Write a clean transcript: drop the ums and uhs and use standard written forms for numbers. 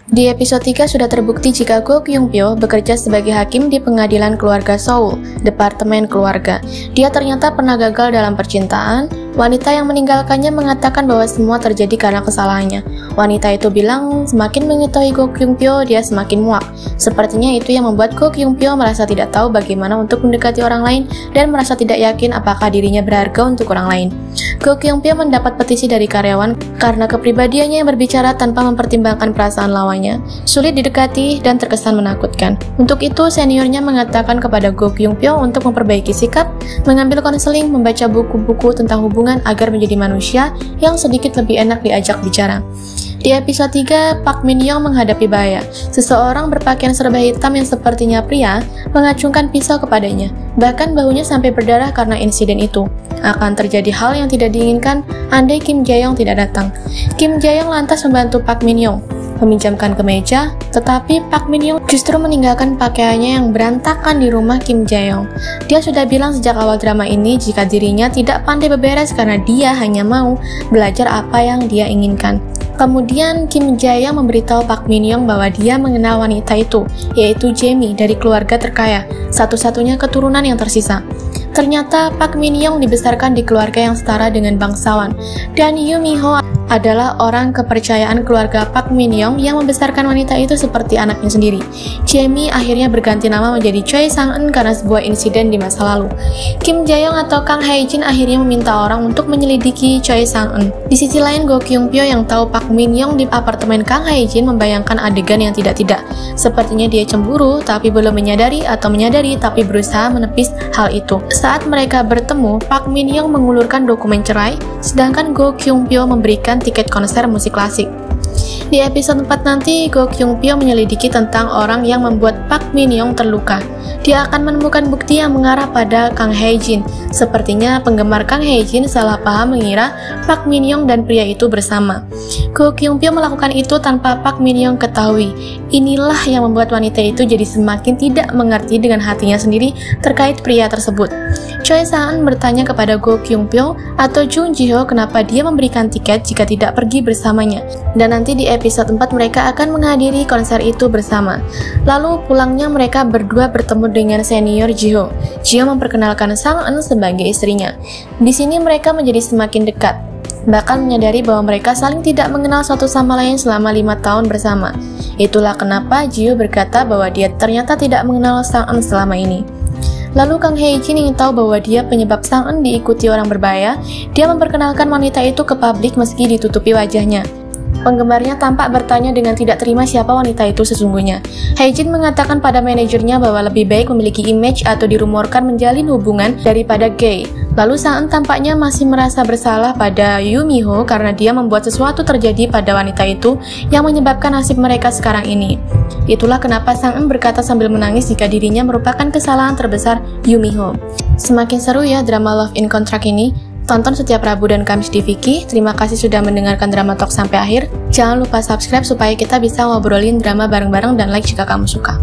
Di episode 3 sudah terbukti jika Go Kyung-pyo bekerja sebagai hakim di pengadilan keluarga Seoul, Departemen Keluarga. Dia ternyata pernah gagal dalam percintaan. Wanita yang meninggalkannya mengatakan bahwa semua terjadi karena kesalahannya. Wanita itu bilang semakin mengetahui Go Kyung-pyo, dia semakin muak. Sepertinya itu yang membuat Go Kyung-pyo merasa tidak tahu bagaimana untuk mendekati orang lain dan merasa tidak yakin apakah dirinya berharga untuk orang lain. Go Kyung-pyo mendapat petisi dari karyawan karena kepribadiannya yang berbicara tanpa mempertimbangkan perasaan lawannya, sulit didekati dan terkesan menakutkan. Untuk itu, seniornya mengatakan kepada Go Kyung-pyo untuk memperbaiki sikap, mengambil konseling, membaca buku-buku tentang hubungan agar menjadi manusia yang sedikit lebih enak diajak bicara. Di episode 3, Park Min-young menghadapi bahaya. Seseorang berpakaian serba hitam yang sepertinya pria mengacungkan pisau kepadanya. Bahkan bahunya sampai berdarah karena insiden itu. Akan terjadi hal yang tidak diinginkan andai Kim Jae-young tidak datang. Kim Jae-young lantas membantu Park Min-young meminjamkan kemeja, tetapi Park Min-young justru meninggalkan pakaiannya yang berantakan di rumah Kim Jae-young. Dia sudah bilang sejak awal drama ini jika dirinya tidak pandai beberes karena dia hanya mau belajar apa yang dia inginkan. Kemudian Kim Jae-young memberitahu Park Min-young bahwa dia mengenal wanita itu, yaitu Jamie dari keluarga terkaya, satu-satunya keturunan yang tersisa. Ternyata Park Min-young dibesarkan di keluarga yang setara dengan bangsawan, dan Yoo Mi-ho adalah orang kepercayaan keluarga Park Min-young yang membesarkan wanita itu seperti anaknya sendiri. Jamie akhirnya berganti nama menjadi Choi Sang-eun karena sebuah insiden di masa lalu. Kim Jae-young atau Kang Hae-jin akhirnya meminta orang untuk menyelidiki Choi Sang-eun. Di sisi lain, Go Kyung-pyo yang tahu Park Min-young di apartemen Kang Hae-jin membayangkan adegan yang tidak-tidak. Sepertinya dia cemburu tapi belum menyadari atau menyadari tapi berusaha menepis hal itu. Saat mereka bertemu, Park Min-young mengulurkan dokumen cerai, sedangkan Go Kyung-pyo memberikan tiket konser musik klasik. Di episode 4 nanti, Go Kyung-pyo menyelidiki tentang orang yang membuat Park Min-young terluka. Dia akan menemukan bukti yang mengarah pada Kang Hae-jin. Sepertinya penggemar Kang Hae-jin salah paham mengira Park Min-young dan pria itu bersama. Go Kyung-pyo melakukan itu tanpa Park Min-young ketahui. Inilah yang membuat wanita itu jadi semakin tidak mengerti dengan hatinya sendiri terkait pria tersebut. Choi Sang-eun bertanya kepada Go Kyung-pyo atau Jung Ji-ho kenapa dia memberikan tiket jika tidak pergi bersamanya. Dan nanti di episode 4 mereka akan menghadiri konser itu bersama. Lalu pulangnya mereka berdua bertemu dengan senior Ji-ho. Ji-ho memperkenalkan Sang-eun sebagai istrinya. Di sini mereka menjadi semakin dekat, bahkan menyadari bahwa mereka saling tidak mengenal satu sama lain selama 5 tahun bersama. Itulah kenapa Ji-ho berkata bahwa dia ternyata tidak mengenal Sang-eun selama ini. Lalu Kang Hae-jin ingin tahu bahwa dia penyebab Sang-eun diikuti orang berbahaya. Dia memperkenalkan wanita itu ke publik meski ditutupi wajahnya. Penggemarnya tampak bertanya dengan tidak terima siapa wanita itu sesungguhnya. Hae-jin mengatakan pada manajernya bahwa lebih baik memiliki image atau dirumorkan menjalin hubungan daripada gay. Lalu Sang-eun tampaknya masih merasa bersalah pada Yoo Mi-ho karena dia membuat sesuatu terjadi pada wanita itu yang menyebabkan nasib mereka sekarang ini. Itulah kenapa Sang-eun berkata sambil menangis jika dirinya merupakan kesalahan terbesar Yoo Mi-ho. Semakin seru ya drama Love in Contract ini. Tonton setiap Rabu dan Kamis di Viki. Terima kasih sudah mendengarkan Drama Talk sampai akhir. Jangan lupa subscribe supaya kita bisa ngobrolin drama bareng-bareng dan like jika kamu suka.